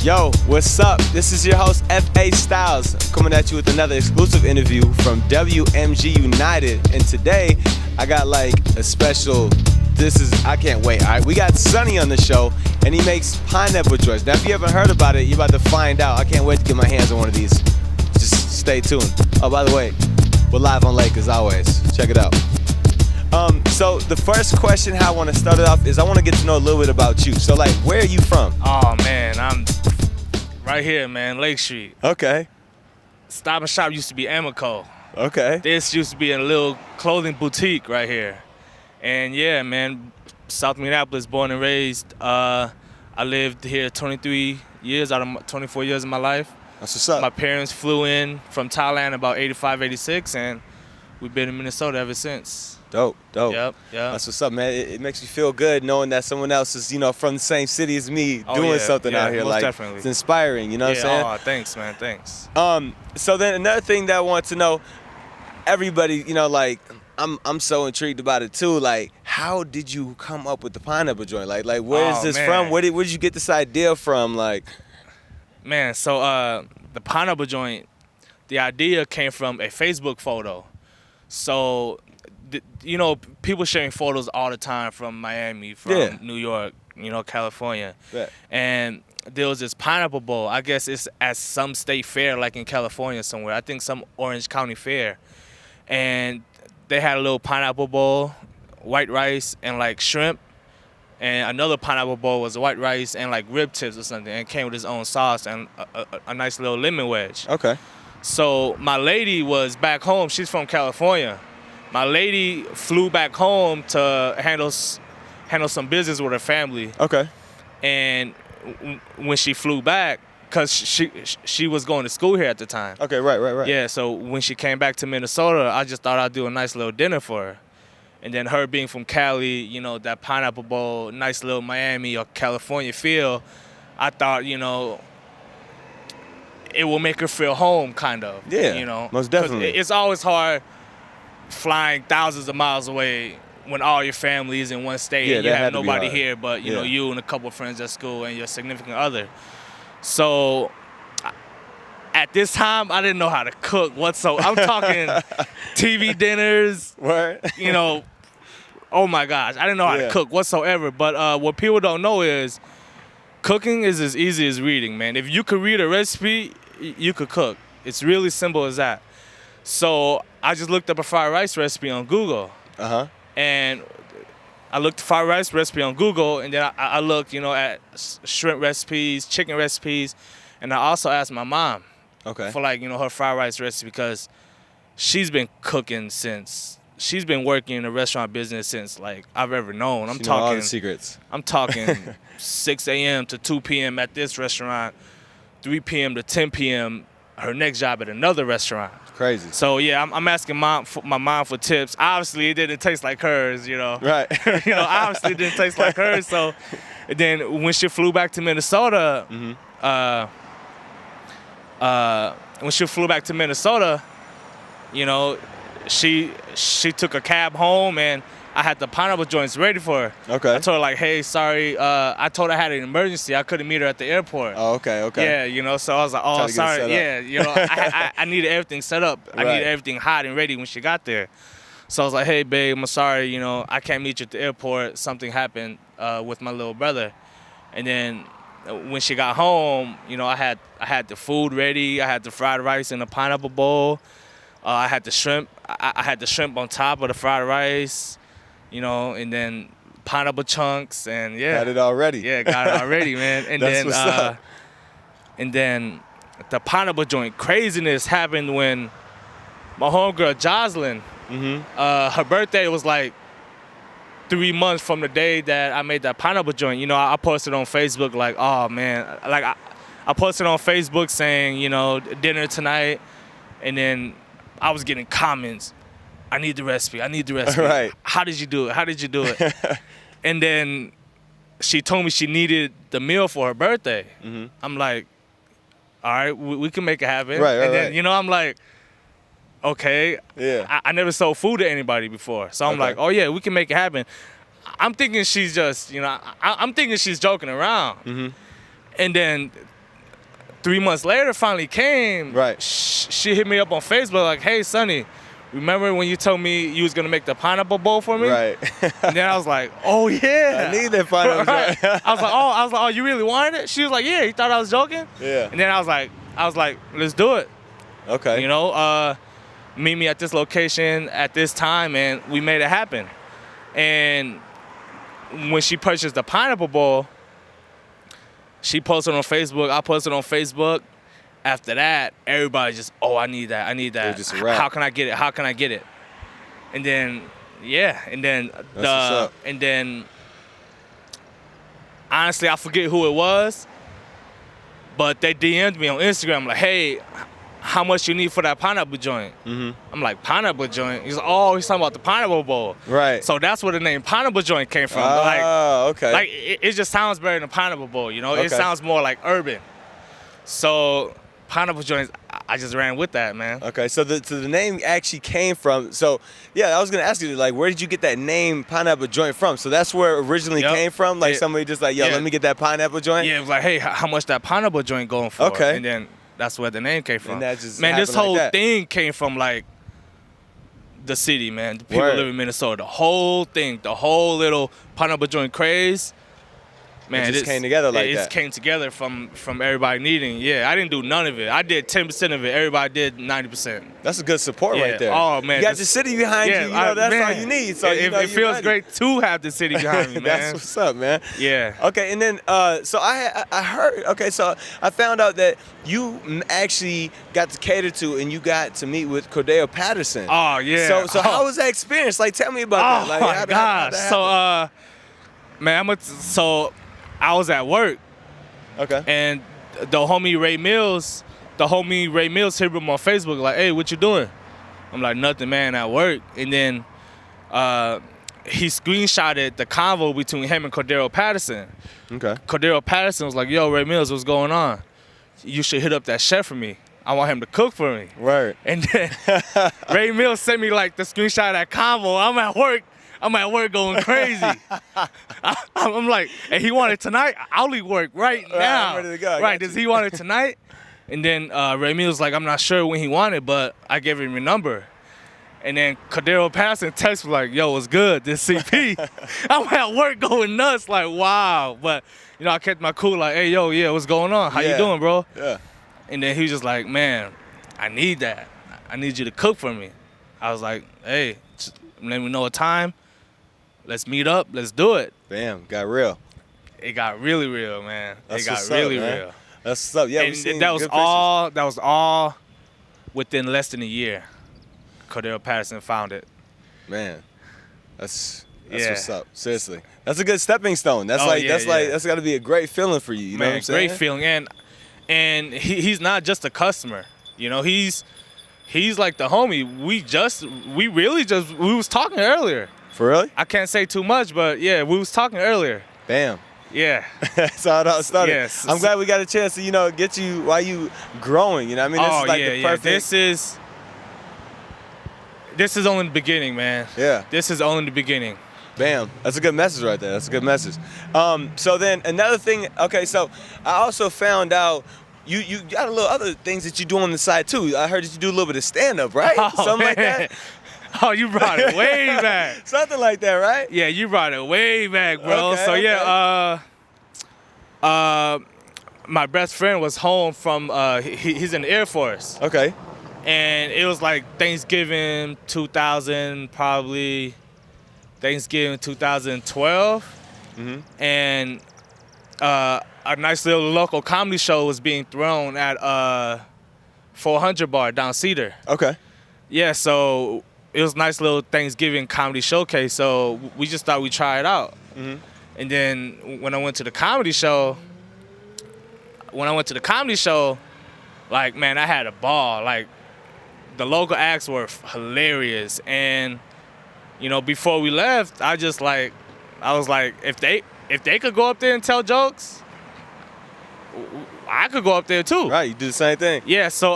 Yo, what's up? This is your host, F.A. Styles, coming at you with another exclusive interview from W.M.G. United. And today, I got like a special, I can't wait. All right, we got Sonny on the show, and he makes pineapple joints. Now, if you haven't heard about it, you're about to find out. I can't wait to get my hands on one of these. Just stay tuned. Oh, by the way, we're live on Lake as always. Check it out. So the first question how I want to start it off is I want to get to know a little bit about you. So like, where are you from? Oh man, I'm right here, man, Lake Street. Okay. Stop and Shop used to be Amico. Okay. This used to be a little clothing boutique right here. And yeah, man, South Minneapolis, born and raised. I lived here 23 years out of 24 years of my life. That's what's up. My parents flew in from Thailand about 85, 86, and we've been in Minnesota ever since. Dope. Yep. That's what's up, man. It makes me feel good knowing that someone else is, from the same city as me doing something out here. Most like, definitely. It's inspiring, you know what I'm saying? Oh, thanks, man, thanks. So then another thing that I want to know, everybody, I'm so intrigued about it too. Like, how did you come up with the pineapple joint? Like where is this from? Where did you get this idea from? Like, man, so the pineapple joint, the idea came from a Facebook photo. So, people sharing photos all the time from Miami, from New York, California. Yeah. And there was this pineapple bowl. I guess it's at some state fair, like in California somewhere. I think some Orange County fair. And they had a little pineapple bowl, white rice, and like shrimp. And another pineapple bowl was white rice and like rib tips or something. And it came with its own sauce and a nice little lemon wedge. Okay. So my lady was back home. She's from California. My lady flew back home to handle some business with her family. Okay. And when she flew back, because she was going to school here at the time. Okay, right. Yeah, so when she came back to Minnesota, I just thought I'd do a nice little dinner for her. And then her being from Cali, that pineapple bowl, nice little Miami or California feel, I thought, it will make her feel home, kind of. Yeah, most definitely. It's always hard flying thousands of miles away when all your family is in one state and you have nobody here but, you and a couple of friends at school and your significant other. So at this time, I didn't know how to cook whatsoever. I'm talking TV dinners, oh my gosh, I didn't know how to cook whatsoever. But what people don't know is cooking is as easy as reading, man. If you could read a recipe, you could cook. It's really simple as that. So I just looked up a fried rice recipe on Google. Uh-huh. And I looked at fried rice recipe on Google, and then I looked, at shrimp recipes, chicken recipes, and I also asked my mom for her fried rice recipe because she's been cooking she's been working in the restaurant business since like I've ever known. I'm talking all the secrets. I'm talking 6 a.m. to 2 p.m. at this restaurant, 3 p.m. to 10 p.m. her next job at another restaurant. Crazy. So yeah, I'm asking my mom for tips. Obviously, it didn't taste like hers, Right. Obviously, it didn't taste like hers. So then when she flew back to Minnesota, she took a cab home and I had the pineapple joints ready for her. Okay. I told her like, hey, sorry. I told her I had an emergency. I couldn't meet her at the airport. Oh, okay. Yeah, so I was like, oh, sorry. Yeah, I needed everything set up. I needed everything hot and ready when she got there. So I was like, hey, babe, I'm sorry. I can't meet you at the airport. Something happened with my little brother. And then when she got home, I had the food ready. I had the fried rice in the pineapple bowl. I had the shrimp. I had the shrimp on top of the fried rice. And then pineapple chunks and Got it already. Yeah, got it already, man. And That's then what's up. And then the pineapple joint craziness happened when my homegirl Jocelyn, her birthday was like 3 months from the day that I made that pineapple joint. I posted on Facebook like, oh man, like I posted on Facebook saying, dinner tonight, and then I was getting comments. I need the recipe. Right. How did you do it? And then she told me she needed the meal for her birthday. I'm like, all right, we can make it happen. Right, and then, I'm like, okay. Yeah. I never sold food to anybody before. So I'm like, oh, yeah, we can make it happen. I'm thinking she's just, I'm thinking she's joking around. And then 3 months later finally came. Right. She hit me up on Facebook like, hey, Sonny, remember when you told me you was going to make the pineapple bowl for me? Right. And then I was like, oh, yeah. I need that pineapple. Right. I was like, oh, you really wanted it? She was like, yeah. You thought I was joking? Yeah. And then I was like, let's do it. Okay. You know, meet me at this location at this time, and we made it happen. And when she purchased the pineapple bowl, she posted on Facebook. I posted on Facebook. After that, everybody just, oh, I need that. Just a wrap. How can I get it? And then, yeah, and then honestly, I forget who it was, but they DM'd me on Instagram like, hey, how much you need for that pineapple joint? Mm-hmm. I'm like, pineapple joint? He's like, oh, he's talking about the pineapple bowl. Right. So that's where the name pineapple joint came from. Okay. Like it just sounds better than pineapple bowl, you know? Okay. It sounds more like urban. So pineapple joints, I just ran with that, man. Okay, so the name actually came from, so yeah, I was gonna ask you, like, where did you get that name pineapple joint from? So that's where it originally came from? Like somebody just like, yo, let me get that pineapple joint? Yeah, it was like, hey, how much that pineapple joint going for? Okay. And then that's where the name came from. And that just man, this whole like thing came from like the city, man. The people live in Minnesota. The whole thing, the whole little pineapple joint craze. Man, it just came together like that. It just came together from everybody needing. Yeah, I didn't do none of it. I did 10% of it. Everybody did 90%. That's a good support right there. Oh, man. You got the city behind you. You know, that's all you need. So it feels great to have the city behind me, man. That's what's up, man. Yeah. Okay, and then, so I heard, okay, so I found out that you actually got to cater to and you got to meet with Cordell Patterson. Oh, yeah. So how was that experience? Like, tell me about that. Like, my gosh. So, man, I was at work. Okay. And the homie Ray Mills hit me up on Facebook like, hey, what you doing? I'm like, nothing, man, at work. And then he screenshotted the convo between him and Cordell Patterson. Okay. Cordell Patterson was like, yo, Ray Mills, what's going on? You should hit up that chef for me. I want him to cook for me. Right. And then Ray Mills sent me like the screenshot of that convo. I'm at work going crazy. I'm like, hey, he wanted tonight? I'll leave work right now. I'm ready to go. Right, does he want it tonight? And then Ray Mills was like, I'm not sure when he wanted, but I gave him your number. And then Cordell Patterson texted me like, yo, what's good? This CP. I'm at work going nuts, like, wow. But, you know, I kept my cool, like, hey, yo, yeah, what's going on? How you doing, bro? Yeah. And then he was just like, man, I need that. I need you to cook for me. I was like, hey, just let me know a time. Let's meet up. Let's do it. Bam, got real. It got really real, man. That's it got what's really up, man. real. That's what's up. Yeah, and that was all within less than a year. Cordell Patterson found it. Man, that's what's up. Seriously, that's a good stepping stone. That's that's got to be a great feeling for you. You know what I'm saying? Great feeling, and he's not just a customer. You know, he's like the homie. We was talking earlier. For really? I can't say too much, but yeah, we was talking earlier. Bam. Yeah. That's how it all started. Yes. I'm glad we got a chance to, you know, get you while you growing. You know what I mean? This is like the perfect. This is only the beginning, man. Yeah. This is only the beginning. Bam. That's a good message right there. That's a good message. So then another thing, okay, so I also found out you got a little other things that you do on the side too. I heard that you do a little bit of stand-up, right? Something like that? Oh, you brought it way back. Something like that, right? Yeah, you brought it way back, bro. Okay, so yeah, my best friend was home from he's in the Air Force. Okay. And it was like Thanksgiving 2000, probably Thanksgiving 2012. Mm-hmm. And a nice little local comedy show was being thrown at 400 Bar down Cedar. Okay. Yeah, so it was a nice little Thanksgiving comedy showcase, so we just thought we'd try it out. Mm-hmm. And then when I went to the comedy show, like, man, I had a ball. Like, the local acts were hilarious. And, you know, before we left, I was like, if they could go up there and tell jokes, I could go up there too. Right, you do the same thing. Yeah, so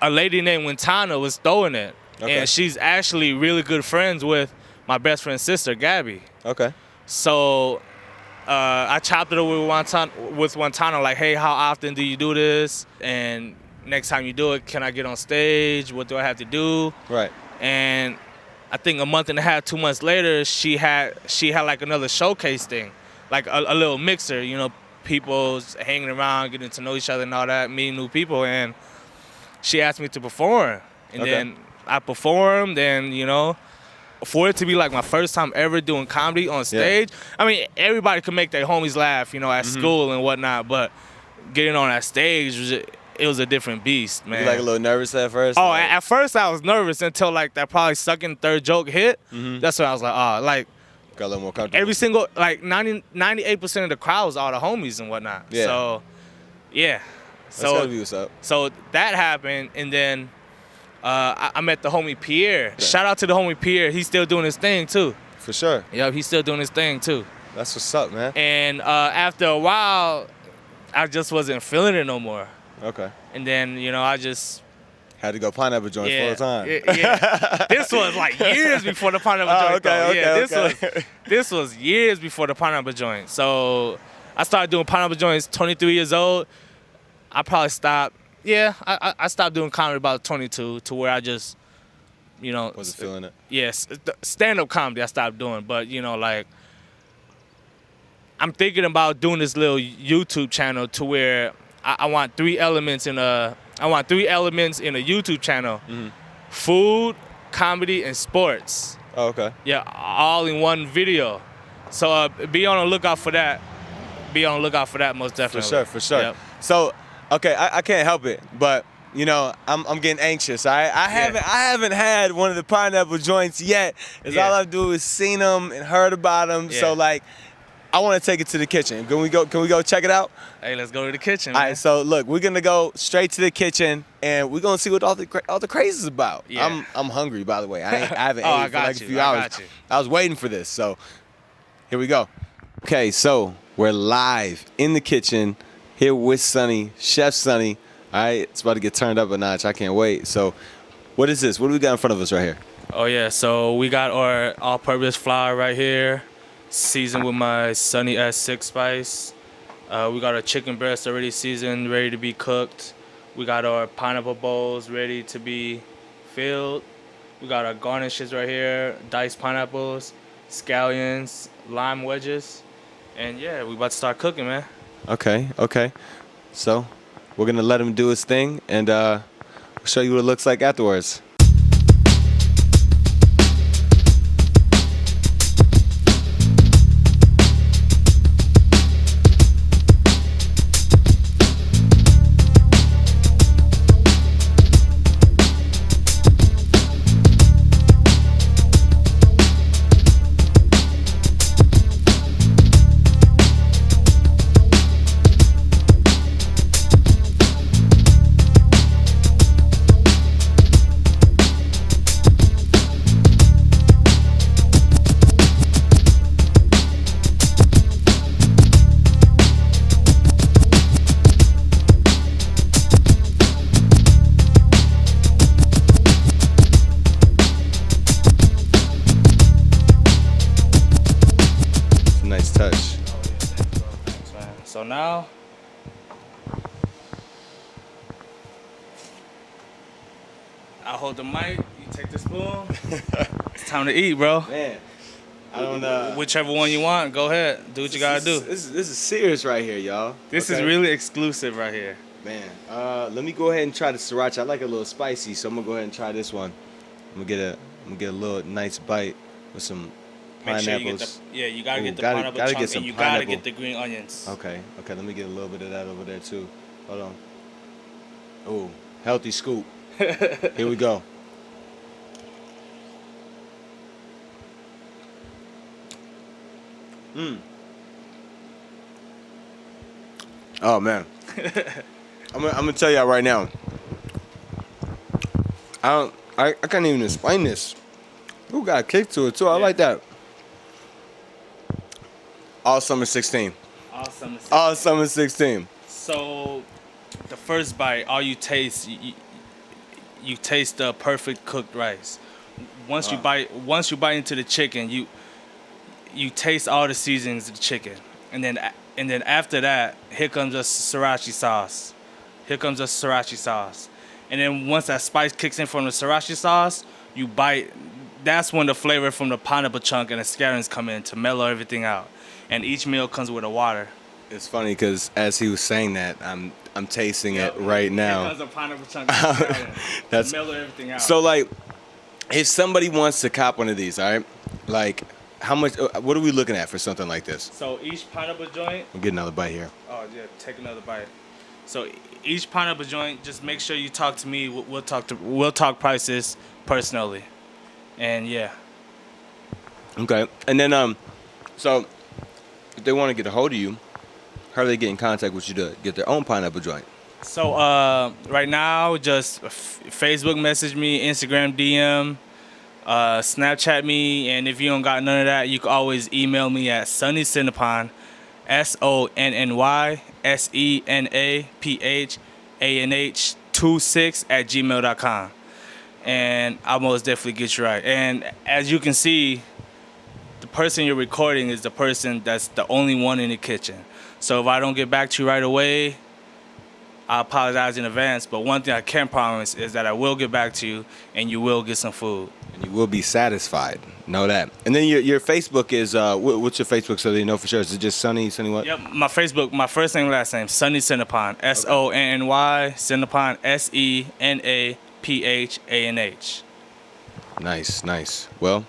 a lady named Wintana was throwing it. Okay. And she's actually really good friends with my best friend's sister, Gabby. Okay. So I chopped it over with Wantana, like, hey, how often do you do this? And next time you do it, can I get on stage? What do I have to do? Right. And I think a month and a half, 2 months later, she had like another showcase thing, like a little mixer, you know, people hanging around, getting to know each other and all that, meeting new people. And she asked me to perform. And then I performed, and, you know, for it to be like my first time ever doing comedy on stage, I mean, everybody could make their homies laugh, you know, at school and whatnot, but getting on that stage it was a different beast, man. You like a little nervous at first? Oh, at first I was nervous until like that probably second, third joke hit. That's when I was like, like, got a little more comfortable. Every single, like 98% of the crowd was all the homies and whatnot. Yeah. So, yeah. That's gotta be what's up. So that happened, and then I met the homie Pierre. Yeah. Shout out to the homie Pierre. He's still doing his thing too. For sure. Yep, he's still doing his thing too. That's what's up, man. And after a while, I just wasn't feeling it no more. Okay. And then, you know, I just had to go pineapple joint full time. Yeah. This was like years before the pineapple joint. This was years before the pineapple joint. So I started doing pineapple joints 23 years old. I probably stopped. Yeah, I stopped doing comedy about 22, to where I just, you know, wasn't feeling it. Yes, stand-up comedy I stopped doing, but, you know, like, I'm thinking about doing this little YouTube channel to where I want 3 elements in a YouTube channel: food, comedy, and sports. Oh, okay. Yeah, all in one video. So be on the lookout for that. Be on the lookout for that, most definitely. For sure. Yep. So, okay, I can't help it, but, you know, I'm getting anxious. I haven't had one of the pineapple joints yet. All I do is seen them and heard about them. Yeah. So, like, I want to take it to the kitchen. Can we go check it out? Hey, let's go to the kitchen, man. All right, so look, we're gonna go straight to the kitchen, and we're gonna see what all the craze is about. Yeah. I'm hungry, by the way. I haven't ate for like a few hours. I was waiting for this, so here we go. Okay, so we're live in the kitchen here with Sonny, Chef Sonny. All right, it's about to get turned up a notch. I can't wait. So, what is this? What do we got in front of us right here? Oh yeah, so we got our all-purpose flour right here, seasoned with my Sonny S6 spice. We got our chicken breast already seasoned, ready to be cooked. We got our pineapple bowls ready to be filled. We got our garnishes right here, diced pineapples, scallions, lime wedges. And yeah, we about to start cooking, man. Okay. So we're going to let him do his thing, and we'll show you what it looks like afterwards. Touch. Thanks, man. So now, I hold the mic, you take the spoon. It's time to eat, bro. Man, I don't whichever one you want, go ahead. Do what you gotta do. This is serious right here, y'all. This is really exclusive right here. Man, let me go ahead and try the sriracha. I like it a little spicy, so I'm gonna go ahead and try this one. I'm gonna get a little nice bite with some Make pineapples. sure you get you gotta get the pineapple chunk, and you gotta get the green onions. Okay, let me get a little bit of that over there too. Hold on. Oh, healthy scoop. Here we go. Oh man. I'm gonna tell y'all right now. I can't even explain this. Who got a kick to it too? I like that. All summer 16. All summer 16. So, the first bite, all you taste, you taste the perfect cooked rice. Once you bite into the chicken, you taste all the seasonings of the chicken, and then after that, here comes the sriracha sauce. Here comes the sriracha sauce. And then once that spice kicks in from the sriracha sauce, you bite. That's when the flavor from the pineapple chunk and the scallions come in to mellow everything out. And each meal comes with a water. It's funny because as he was saying that, I'm tasting it right now. Here comes the pineapple chunk and the scallions to mellow everything out. So like, if somebody wants to cop one of these, all right, like how much? What are we looking at for something like this? So each pineapple joint. I'll get another bite here. Oh yeah, take another bite. So each pineapple joint, just make sure you talk to me. We'll talk prices personally, and yeah. Okay, and then so if they want to get a hold of you, how do they get in contact with you to get their own pineapple joint? So right now, just Facebook message me, Instagram DM, Snapchat me, and if you don't got none of that, you can always email me at Sonny Cinnapon, SonnySennapanh26@gmail.com, and I'll most definitely get you right. And as you can see, the person you're recording is the person that's the only one in the kitchen. So if I don't get back to you right away, I apologize in advance, but one thing I can promise is that I will get back to you and you will get some food. And you will be satisfied. Know that. And then your Facebook is, what's your Facebook so they know for sure? Is it just Sonny what? Yep, my Facebook, my first name, last name, Sonny Cinnapon, Sonny, Cinnapon, Senapanh. Nice. Well,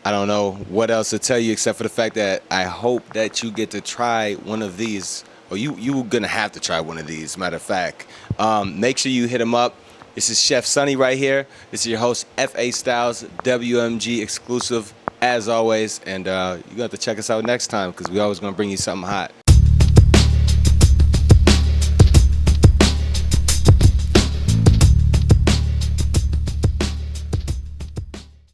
I don't know what else to tell you except for the fact that I hope that you get to try one of these. Or you're going to have to try one of these, matter of fact. Make sure you hit him up. This is Chef Sonny right here. This is your host, F.A. Styles, W.M.G. exclusive, as always. And you're going to have to check us out next time because we're always going to bring you something hot.